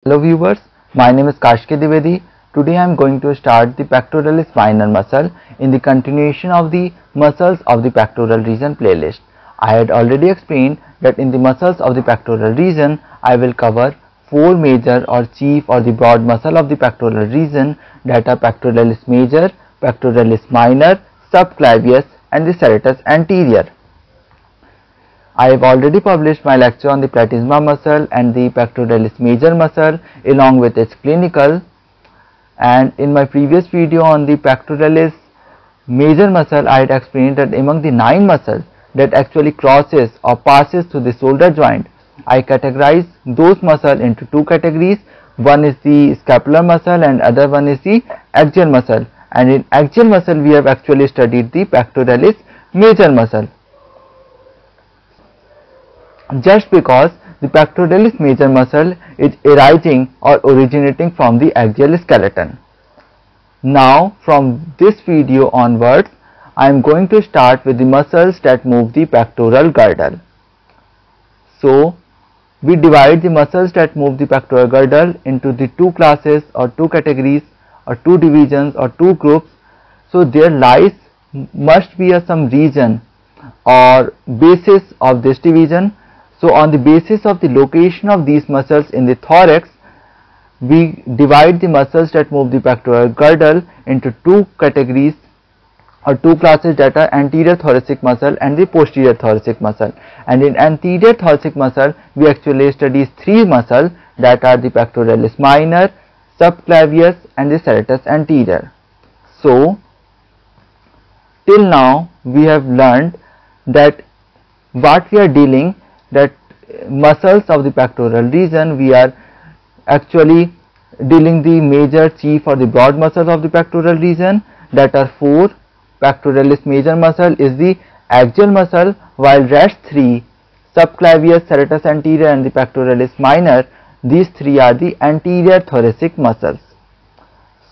Hello viewers, my name is Kashke Dwivedi. Today I am going to start the pectoralis minor muscle in the continuation of the muscles of the pectoral region playlist. I had already explained that in the muscles of the pectoral region I will cover four major or chief or the broad muscle of the pectoral region, that are pectoralis major, pectoralis minor, subclavius and the serratus anterior. I have already published my lecture on the platysma muscle and the pectoralis major muscle along with its clinical, and in my previous video on the pectoralis major muscle I had explained that among the 9 muscles that actually crosses or passes through the shoulder joint, I categorize those muscles into two categories. One is the scapular muscle and other one is the axial muscle, and in axial muscle we have actually studied the pectoralis major muscle. Just because the pectoralis major muscle is arising or originating from the axial skeleton. Now from this video onwards I am going to start with the muscles that move the pectoral girdle. So we divide the muscles that move the pectoral girdle into the two classes or two categories or two divisions or two groups. So there must be some region or basis of this division. So on the basis of the location of these muscles in the thorax, we divide the muscles that move the pectoral girdle into two categories or two classes, that are anterior thoracic muscle and the posterior thoracic muscle. And in anterior thoracic muscle we actually study three muscles, that are the pectoralis minor, subclavius and the serratus anterior. So till now we have learned that what we are dealing, that muscles of the pectoral region, we are actually dealing the major, chief or the broad muscles of the pectoral region, that are four. Pectoralis major muscle is the axial muscle, while rest three, subclavius, serratus anterior and the pectoralis minor, these three are the anterior thoracic muscles.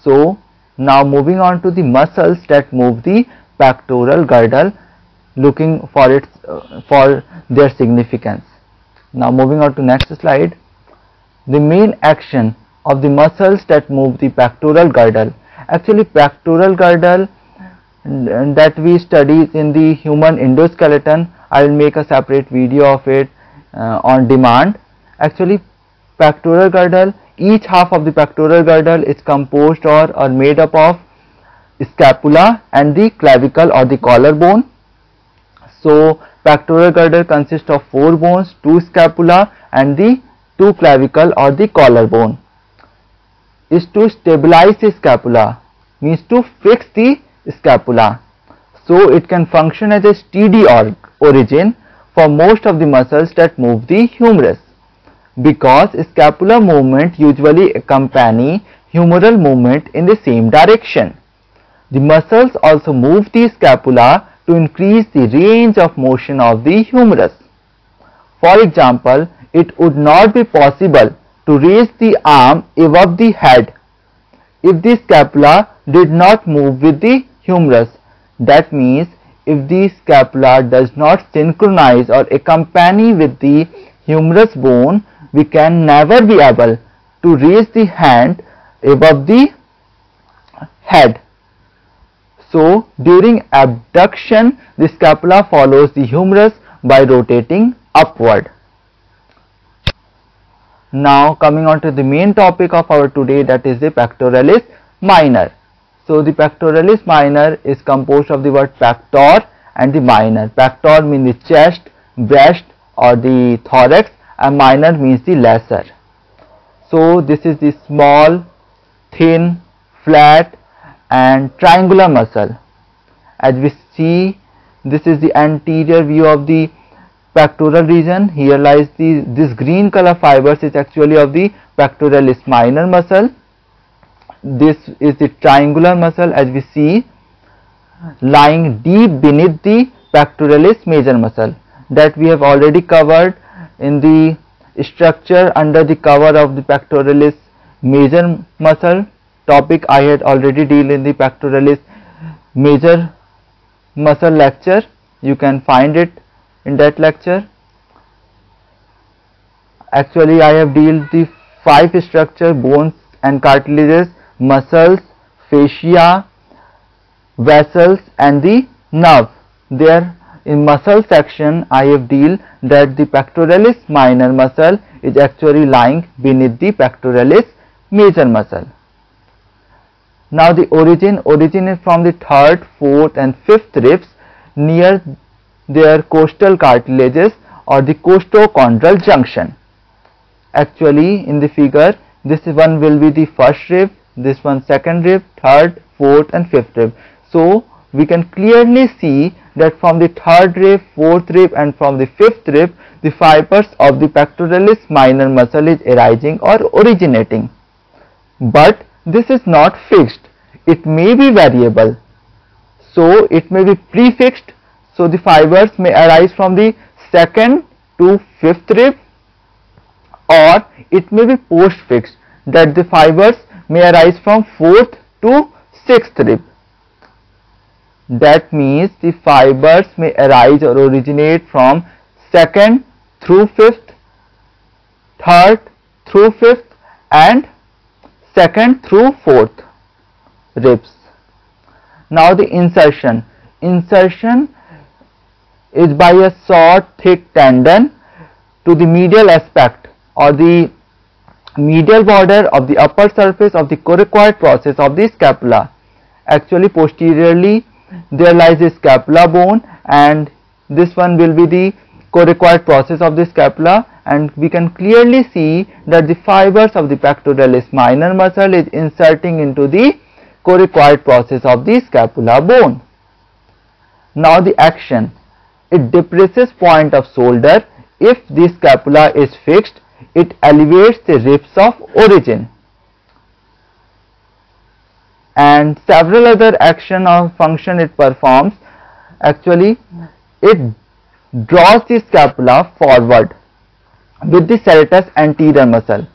So now moving on to the muscles that move the pectoral girdle, looking for for their significance. Now moving on to next slide. The main action of the muscles that move the pectoral girdle. Actually pectoral girdle that we study in the human endoskeleton, I will make a separate video of it on demand. Actually pectoral girdle, each half of the pectoral girdle is composed or made up of scapula and the clavicle or the collarbone. So pectoral girdle consists of 4 bones, 2 scapula and the 2 clavicle or the collarbone. Is to stabilize the scapula, means to fix the scapula, so it can function as a steady origin for most of the muscles that move the humerus, because scapular movement usually accompany humeral movement in the same direction. The muscles also move the scapula to increase the range of motion of the humerus. For example, it would not be possible to raise the arm above the head if the scapula did not move with the humerus. That means if the scapula does not synchronize or accompany with the humerus bone, we can never be able to raise the hand above the head. So during abduction the scapula follows the humerus by rotating upward. Now coming on to the main topic of our today, that is the pectoralis minor. So the pectoralis minor is composed of the word pector and the minor. Pector means the chest, breast or the thorax, and minor means the lesser. So this is the small, thin, flat and triangular muscle. As we see, this is the anterior view of the pectoral region. Here lies this green color fibers is actually of the pectoralis minor muscle. This is the triangular muscle, as we see, lying deep beneath the pectoralis major muscle, that we have already covered in the structure under the cover of the pectoralis major muscle topic. I had already dealt in the pectoralis major muscle lecture. You can find it in that lecture. Actually I have dealt the 5 structures: bones and cartilages, muscles, fascia, vessels and the nerve. There in muscle section I have dealt that the pectoralis minor muscle is actually lying beneath the pectoralis major muscle. Now the origin is from the 3rd, 4th and 5th ribs near their costal cartilages or the costochondral junction. Actually in the figure, this one will be the first rib, this one second rib, 3rd, 4th and 5th rib. So we can clearly see that from the 3rd rib, 4th rib and from the 5th rib, the fibers of the pectoralis minor muscle is arising or originating. But this is not fixed, it may be variable. So it may be prefixed, so the fibers may arise from the 2nd to 5th rib, or it may be postfixed, that the fibers may arise from 4th to 6th rib. That means the fibers may arise or originate from 2nd through 5th, 3rd through 5th and 2nd through 4th ribs. Now the insertion is by a short thick tendon to the medial aspect or the medial border of the upper surface of the coracoid process of the scapula. Actually posteriorly there lies a scapula bone, and this one will be the coracoid process of the scapula, and we can clearly see that the fibers of the pectoralis minor muscle is inserting into the coracoid process of the scapula bone. Now the action, it depresses point of shoulder. If the scapula is fixed, it elevates the ribs of origin, and several other action or function it performs. Actually it draws the scapula forward with the serratus anterior muscle.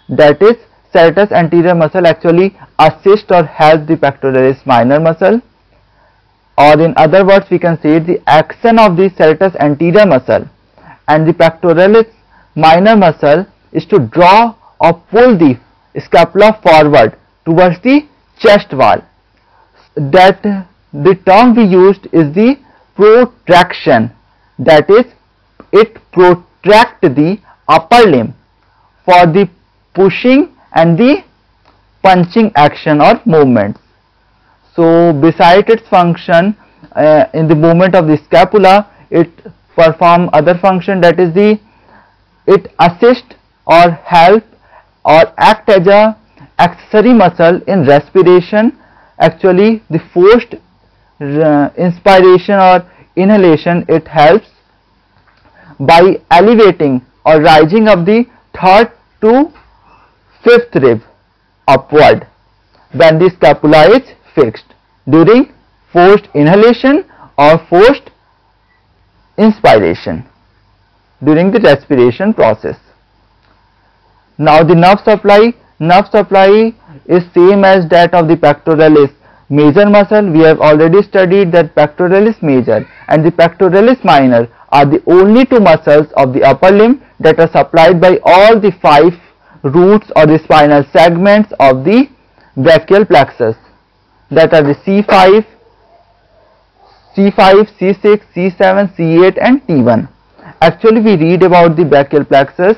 That is, serratus anterior muscle actually assists or helps the pectoralis minor muscle, or in other words we can say the action of the serratus anterior muscle and the pectoralis minor muscle is to draw or pull the scapula forward towards the chest wall. That the term we used is the protraction, that is, it protracts the upper limb for the pushing and the punching action or movements. So beside its function in the movement of the scapula, it performs other function, that is it assists or help or act as a accessory muscle in respiration. Actually the forced inspiration or inhalation, it helps by elevating or rising of the 3rd to 5th rib upward when the scapula is fixed during forced inhalation or forced inspiration during the respiration process. Now the nerve supply is same as that of the pectoralis major muscle. We have already studied that pectoralis major and the pectoralis minor are the only two muscles of the upper limb that are supplied by all the 5 roots or the spinal segments of the brachial plexus, that are the C5, C6, C7, C8 and T1. Actually we read about the brachial plexus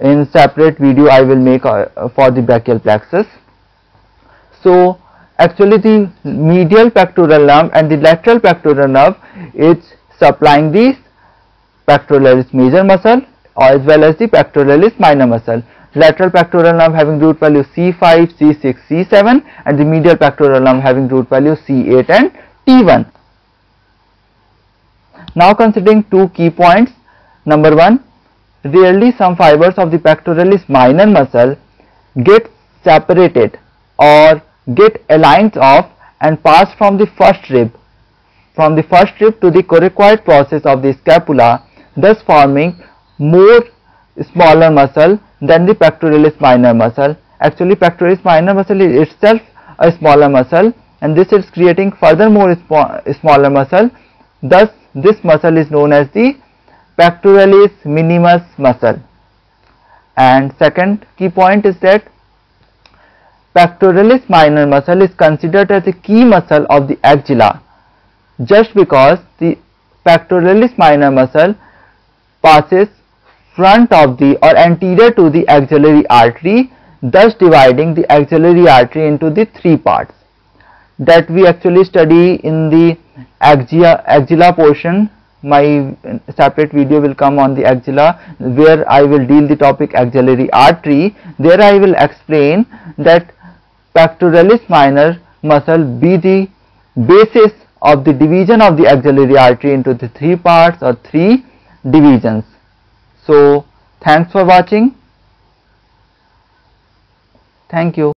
in separate video I will make for the brachial plexus. So actually the medial pectoral nerve and the lateral pectoral nerve is supplying the pectoralis major muscle as well as the pectoralis minor muscle. Lateral pectoral nerve having root value C5, C6, C7 and the medial pectoral nerve having root value C8 and T1. Now considering 2 key points. Number 1, rarely some fibers of the pectoralis minor muscle get separated or get aligned off and pass from the first rib to the coracoid process of the scapula, thus forming more smaller muscle than the pectoralis minor muscle. Actually pectoralis minor muscle is itself a smaller muscle, and this is creating furthermore smaller muscle. Thus this muscle is known as the pectoralis minimus muscle. And second key point is that pectoralis minor muscle is considered as a key muscle of the axilla just because the pectoralis minor muscle passes front of the or anterior to the axillary artery, thus dividing the axillary artery into the three parts that we actually study in the axilla portion. My separate video will come on the axilla where I will deal the topic axillary artery. There I will explain that pectoralis minor muscle be the basis of the division of the axillary artery into the three parts or three divisions. So thanks for watching. Thank you.